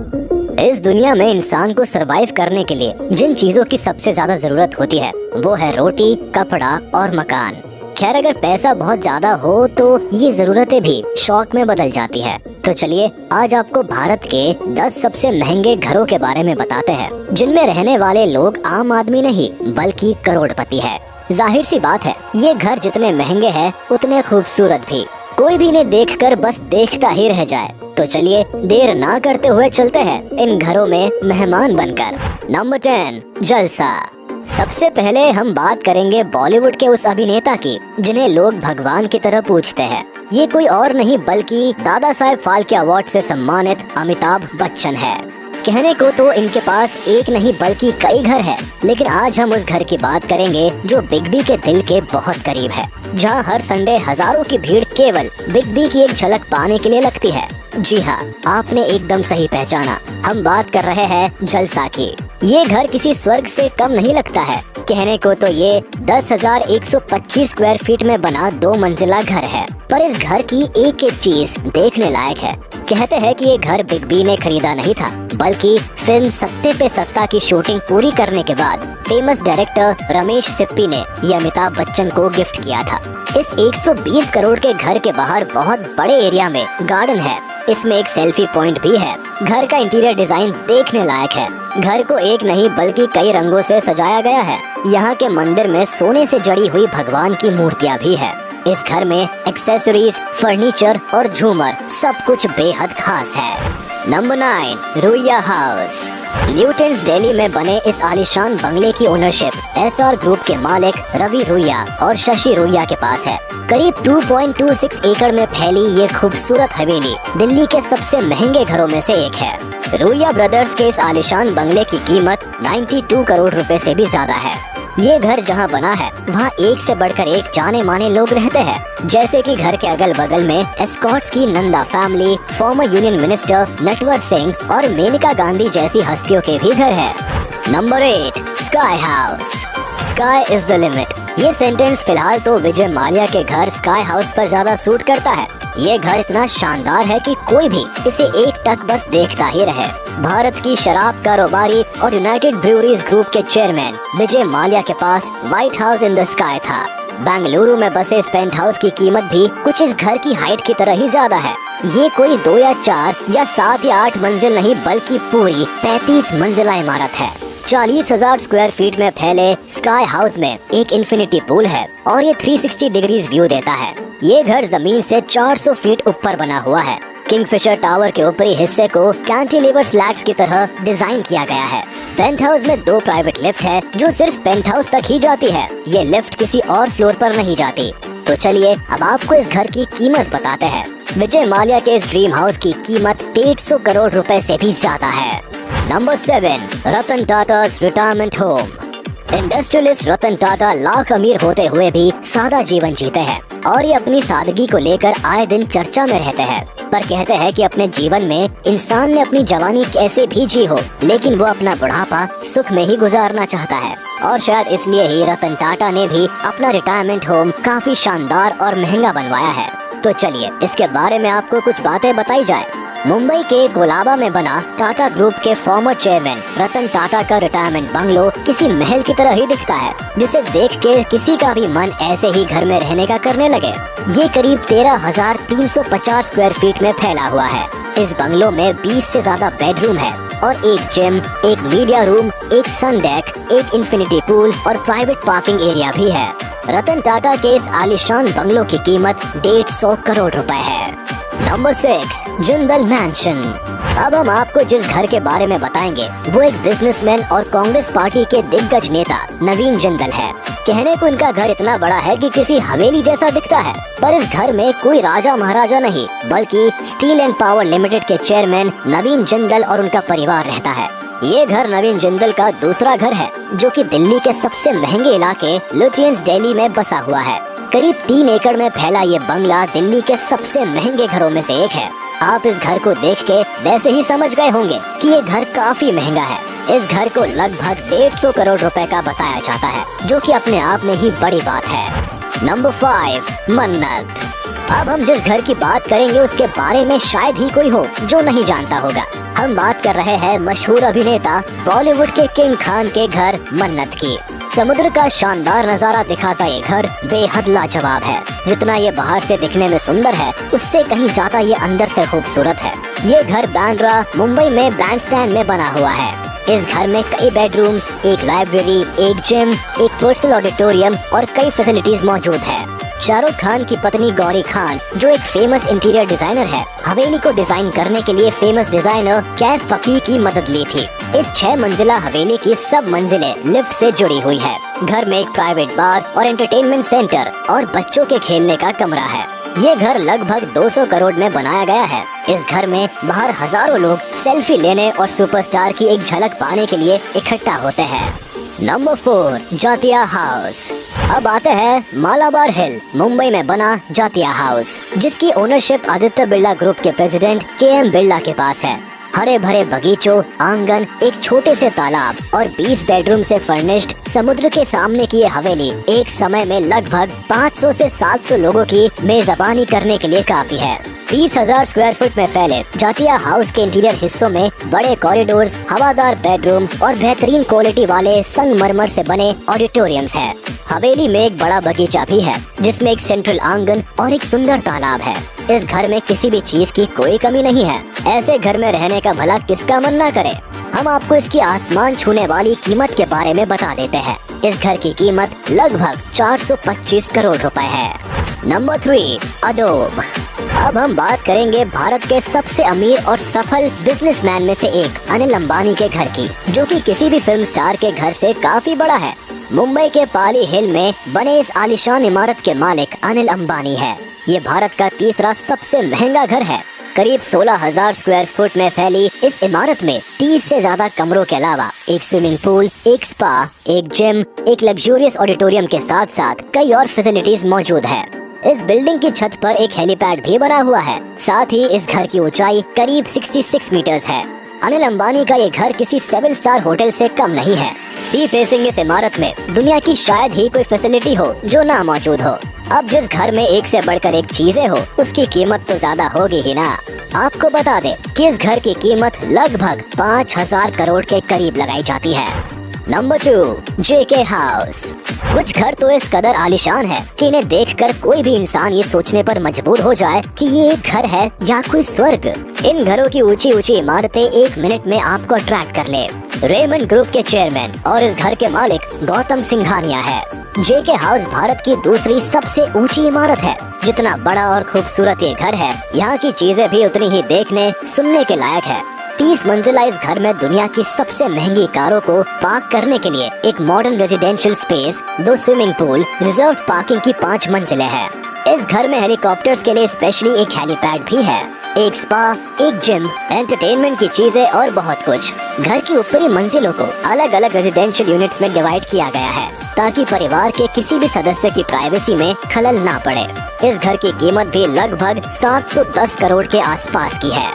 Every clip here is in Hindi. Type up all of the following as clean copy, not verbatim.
इस दुनिया में इंसान को सरवाइव करने के लिए जिन चीजों की सबसे ज्यादा जरूरत होती है वो है रोटी, कपड़ा और मकान। खैर, अगर पैसा बहुत ज्यादा हो तो ये जरूरतें भी शौक में बदल जाती है। तो चलिए आज आपको भारत के 10 सबसे महंगे घरों के बारे में बताते हैं, जिनमें रहने वाले लोग आम आदमी नहीं बल्कि करोड़पति है। जाहिर सी बात है, ये घर जितने महंगे हैं उतने खूबसूरत भी। कोई भी इन्हें देखकर बस देखता ही रह जाए। तो चलिए देर ना करते हुए चलते हैं इन घरों में मेहमान बनकर। नंबर 10, जलसा। सबसे पहले हम बात करेंगे बॉलीवुड के उस अभिनेता की जिन्हें लोग भगवान की तरह पूजते हैं। ये कोई और नहीं बल्कि दादा साहेब फाल्के अवार्ड से सम्मानित अमिताभ बच्चन है। कहने को तो इनके पास एक नहीं बल्कि कई घर हैं, लेकिन आज हम उस घर की बात करेंगे जो बिग बी के दिल के बहुत करीब है, जहां हर संडे हजारों की भीड़ केवल बिग बी की एक झलक पाने के लिए लगती है। जी हाँ, आपने एकदम सही पहचाना, हम बात कर रहे हैं जलसा की। ये घर किसी स्वर्ग से कम नहीं लगता है। कहने को तो ये 10,125 स्क्वायर फीट में बना 2 मंजिला घर है, पर इस घर की एक एक चीज देखने लायक है। कहते हैं कि ये घर बिग बी ने खरीदा नहीं था, बल्कि फिल्म सत्ते पे सत्ता की शूटिंग पूरी करने के बाद फेमस डायरेक्टर रमेश सिप्पी ने ये अमिताभ बच्चन को गिफ्ट किया था। इस 120 करोड़ के घर के बाहर बहुत बड़े एरिया में गार्डन है। इसमें एक सेल्फी पॉइंट भी है। घर का इंटीरियर डिजाइन देखने लायक है। घर को एक नहीं बल्कि कई रंगों से सजाया गया है। यहाँ के मंदिर में सोने से जड़ी हुई भगवान की मूर्तियाँ भी है। इस घर में एक्सेसरीज, फर्नीचर और झूमर सब कुछ बेहद खास है। Number 9, Ruia house. Lutyens Delhi में बने इस आलीशान बंगले की ओनरशिप एसआर ग्रुप के मालिक रवि रुइया और शशि रुइया के पास है। करीब 2.26 एकड़ में फैली ये खूबसूरत हवेली दिल्ली के सबसे महंगे घरों में से एक है। रुइया ब्रदर्स के इस आलीशान बंगले की कीमत 92 करोड़ रुपए से भी ज्यादा है। ये घर जहाँ बना है वहाँ एक से बढ़कर एक जाने माने लोग रहते हैं, जैसे कि घर के अगल बगल में एस्कॉट्स की Nanda family, former union minister Natwar Singh और मेनका गांधी जैसी हस्तियों के भी घर है। Number 8, sky house. Sky is the limit. ये सेंटेंस फिलहाल तो विजय माल्या के घर स्काई हाउस पर ज्यादा सूट करता है। ये घर इतना शानदार है कि कोई भी इसे एक टक बस देखता ही रहे। भारत की शराब कारोबारी और यूनाइटेड ब्रूअरीज ग्रुप के चेयरमैन विजय माल्या के पास White House in the Sky था। बेंगलुरु में बसे इस पेंट हाउस की कीमत भी कुछ इस घर की हाइट की तरह ही ज्यादा है। ये कोई 2 या 4 या 7 या 8 मंजिल नहीं बल्कि पूरी 35 मंजिला इमारत है। 40,000 स्क्वायर फीट में फैले स्काई हाउस में एक इन्फिनिटी पूल है और ये 360 डिग्रीज व्यू देता है। ये घर जमीन से 400 फीट ऊपर बना हुआ है। किंगफिशर टावर के ऊपरी हिस्से को कैंटिलीवर स्लैट्स की तरह डिजाइन किया गया है। पेंट हाउस में 2 प्राइवेट लिफ्ट है जो सिर्फ पेंट हाउस तक ही जाती है। ये लिफ्ट किसी और फ्लोर पर नहीं जाती। तो चलिए अब आपको इस घर की कीमत बताते हैं। विजय माल्या के इस ड्रीम हाउस की कीमत 150 करोड़ रुपए से भी ज्यादा है। नंबर 7, रतन टाटा's retirement home. Industrialist Ratan Tata lakh अमीर होते हुए भी सादा जीवन जीते हैं और ये अपनी सादगी को लेकर आए दिन चर्चा में रहते हैं। पर कहते हैं कि अपने जीवन में इंसान ने अपनी जवानी कैसे भी जी हो, लेकिन वो अपना बुढ़ापा सुख में ही गुजारना चाहता है। और शायद इसलिए ही रतन टाटा ने भी अपना रिटायरमेंट होम काफी शानदार और महंगा बनवाया है। तो चलिए इसके बारे में आपको कुछ बातें बताई जाए। मुंबई के कोलाबा में बना टाटा ग्रुप के फॉर्मर चेयरमैन रतन टाटा का रिटायरमेंट बंगलो किसी महल की तरह ही दिखता है, जिसे देख के किसी का भी मन ऐसे ही घर में रहने का करने लगे। ये करीब 13,350 स्क्वायर फीट में फैला हुआ है। इस बंगलो में 20 से ज्यादा बेडरूम है और एक जिम, एक मीडिया रूम, एक सन डेक, एक इन्फिनिटी पूल और प्राइवेट पार्किंग एरिया भी है। रतन टाटा के इस आलीशान बंगलो की कीमत 150 करोड़ रुपए है। Number 6, Jindal mention. अब हम आपको जिस घर के बारे में बताएंगे वो एक बिजनेसमैन और कांग्रेस पार्टी के दिग्गज नेता नवीन जिंदल है। कहने को इनका घर इतना बड़ा है कि किसी हवेली जैसा दिखता है, पर इस घर में कोई राजा महाराजा नहीं बल्कि स्टील एंड पावर लिमिटेड के चेयरमैन नवीन जिंदल और उनका परिवार रहता है। ये घर नवीन जिंदल का दूसरा घर है जो कि दिल्ली के सबसे महंगे इलाके ल्यूटेंस दिल्ली में बसा हुआ है। करीब 3 एकड़ में फैला ये बंगला दिल्ली के सबसे महंगे घरों में से एक है। आप इस घर को देख के वैसे ही समझ गए होंगे कि ये घर काफी महंगा है। इस घर को लगभग 150 करोड़ रुपए का बताया जाता है, जो कि अपने आप में ही बड़ी बात है। नंबर 5, मन्नत। अब हम जिस घर की बात करेंगे उसके बारे में शायद ही कोई हो जो नहीं जानता होगा। हम बात कर रहे हैं मशहूर अभिनेता बॉलीवुड के किंग खान के घर मन्नत की। समुद्र का शानदार नजारा दिखाता ये घर बेहद लाजवाब है। जितना ये बाहर से दिखने में सुंदर है, उससे कहीं ज्यादा ये अंदर से खूबसूरत है। ये घर बांद्रा मुंबई में बैंड स्टैंड में बना हुआ है। इस घर में कई बेडरूम्स, एक लाइब्रेरी, एक जिम, एक पर्सनल ऑडिटोरियम और कई फैसिलिटीज मौजूद है। शाहरुख खान की पत्नी गौरी खान, जो एक फेमस इंटीरियर डिजाइनर है, हवेली को डिजाइन करने के लिए फेमस डिजाइनर कैफ फकी की मदद ली थी। इस 6 मंजिला हवेली की सब मंजिलें लिफ्ट से जुड़ी हुई है। घर में एक प्राइवेट बार और एंटरटेनमेंट सेंटर और बच्चों के खेलने का कमरा है। ये घर लगभग 200 करोड़ में बनाया गया है। इस घर में बाहर हजारों लोग सेल्फी लेने और सुपरस्टार की एक झलक पाने के लिए इकट्ठा होते हैं। नंबर 4, जातिया हाउस। अब आते हैं मालाबार हिल, मुंबई में बना जातिया हाउस, जिसकी ओनरशिप आदित्य बिरला ग्रुप के प्रेसिडेंट KM बिरला के पास है। हरे भरे बगीचों, आंगन, एक छोटे से तालाब और 20 बेडरूम से फर्निश्ड समुद्र के सामने की ये हवेली एक समय में लगभग 500 से 700 लोगों की मेजबानी करने के लिए काफी है। 30,000 स्क्वायर फुट में फैले जातिया हाउस के इंटीरियर हिस्सों में बड़े कॉरिडोर्स, हवादार बेडरूम और बेहतरीन क्वालिटी वाले संगमरमर से बने ऑडिटोरियम्स है। हवेली में एक बड़ा बगीचा भी है, जिसमें एक सेंट्रल आंगन और एक सुंदर तालाब है। इस घर में किसी भी चीज की कोई कमी नहीं है। ऐसे घर में रहने का भला किसका मन ना करे। हम आपको इसकी आसमान छूने वाली कीमत के बारे में बता देते हैं। इस घर की कीमत लगभग 425 करोड़ रुपए है। Number 3, Adobe. अब हम बात करेंगे भारत के सबसे अमीर और सफल बिजनेसमैन में से एक अनिल अंबानी के घर की, जो कि किसी भी फिल्म स्टार के घर से काफी बड़ा है। मुंबई के पाली हिल में बने इस आलीशान इमारत के मालिक अनिल अंबानी है। ये भारत का तीसरा सबसे महंगा घर है। करीब 16,000 स्क्वायर फुट में फैली इस इमारत में 30 से ज्यादा कमरों के अलावा एक स्विमिंग पूल, एक स्पा, एक जिम, एक लग्जूरियस ऑडिटोरियम के साथ साथ कई और फैसिलिटीज मौजूद है। इस बिल्डिंग की छत पर एक हेलीपैड भी बना हुआ है। साथ ही इस घर की ऊंचाई करीब 66 मीटर्स है। अनिल अंबानी का ये घर किसी 7 स्टार होटल से कम नहीं है। सी फेसिंग इस इमारत में दुनिया की शायद ही कोई फैसिलिटी हो जो ना मौजूद हो। अब जिस घर में एक से बढ़कर एक चीजें हो, उसकी कीमत तो ज्यादा होगी ही ना। आपको बता दें कि इस घर की कीमत लगभग 5,000 करोड़ के करीब लगाई जाती है। Number 2, JK house. कुछ घर तो इस कदर आलीशान है कि इन्हें देखकर कोई भी इंसान ये सोचने पर मजबूर हो जाए कि ये एक घर है या कोई स्वर्ग। इन घरों की ऊंची ऊंची इमारतें एक मिनट में आपको अट्रैक्ट कर ले। रेमंड ग्रुप के चेयरमैन और इस घर के मालिक गौतम सिंघानिया है। JK हाउस भारत की दूसरी सबसे ऊंची इमारत है। जितना बड़ा और खूबसूरत ये घर है, यहाँ की चीजें भी उतनी ही देखने सुनने के लायक है। 30 मंजिला इस घर में दुनिया की सबसे महंगी कारों को पार्क करने के लिए एक modern residential space, 2 swimming pool, reserve parking की 5 मंजिलें हैं। इस घर में हेलीकॉप्टर्स के लिए स्पेशली एक हेलीपैड भी है, एक स्पा, एक जिम, एंटरटेनमेंट की चीजें और बहुत कुछ। घर की ऊपरी मंजिलों को अलग अलग रेजिडेंशियल यूनिट्स में डिवाइड किया गया है, ताकि परिवार के किसी भी सदस्य की प्राइवेसी में खलल ना पड़े। इस घर की कीमत भी लगभग 710 करोड़ के आसपास की है।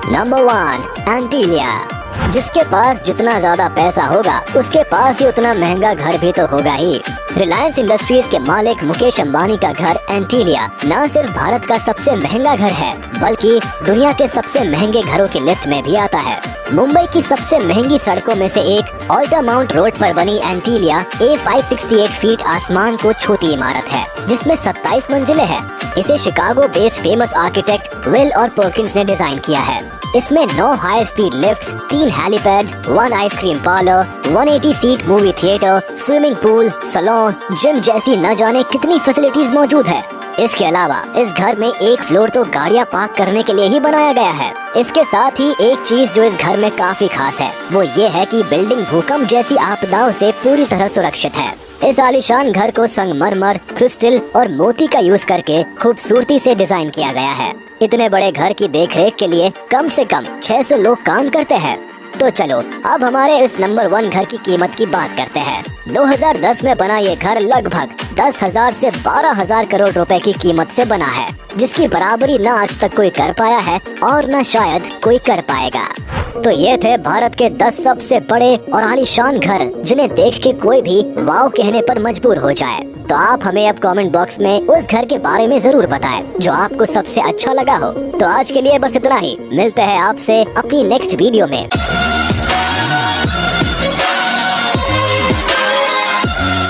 नंबर 1, एंटीलिया। जिसके पास जितना ज्यादा पैसा होगा, उसके पास ही उतना महंगा घर भी तो होगा ही। रिलायंस इंडस्ट्रीज के मालिक मुकेश अंबानी का घर एंटीलिया न सिर्फ भारत का सबसे महंगा घर है, बल्कि दुनिया के सबसे महंगे घरों की लिस्ट में भी आता है। मुंबई की सबसे महंगी सड़कों में से एक अल्टामाउंट रोड पर बनी एंटीलिया 568 फीट आसमान को छूती इमारत है, जिसमें 27 मंजिलें हैं। इसे Chicago based famous architect Will और पर्किंस ने डिजाइन किया है। इसमें 9 high speed lifts, 3 helipad, 1 ice cream parlour, 180 seat movie theatre, swimming pool, salon, gym जैसी न जाने कितनी फैसिलिटीज मौजूद है। इसके अलावा इस घर में एक फ्लोर तो गाड़ियां पार्क करने के लिए ही बनाया गया है। इसके साथ ही एक चीज जो इस घर में काफी खास है, वो ये है कि बिल्डिंग भूकंप जैसी आपदाओं से पूरी तरह सुरक्षित है। इस आलीशान घर को संगमरमर, क्रिस्टल और मोती का यूज करके खूबसूरती से डिजाइन किया गया है। इतने बड़े घर की देखरेख के लिए कम से कम 600 लोग काम करते हैं। तो चलो अब हमारे इस नंबर 1 घर की कीमत की बात करते हैं। 2010 में बना ये घर लगभग 10,000 से 12,000 करोड़ रुपए की कीमत से बना है, जिसकी बराबरी न आज तक कोई कर पाया है और न शायद कोई कर पाएगा। तो ये थे भारत के 10 सबसे बड़े और आलीशान घर, जिन्हें देख के कोई भी वाव कहने पर मजबूर हो जाए। तो आप हमें अब कमेंट बॉक्स में उस घर के बारे में जरूर बताएं जो आपको सबसे अच्छा लगा हो। तो आज के लिए बस इतना ही, मिलते हैं आपसे अपनी नेक्स्ट वीडियो में।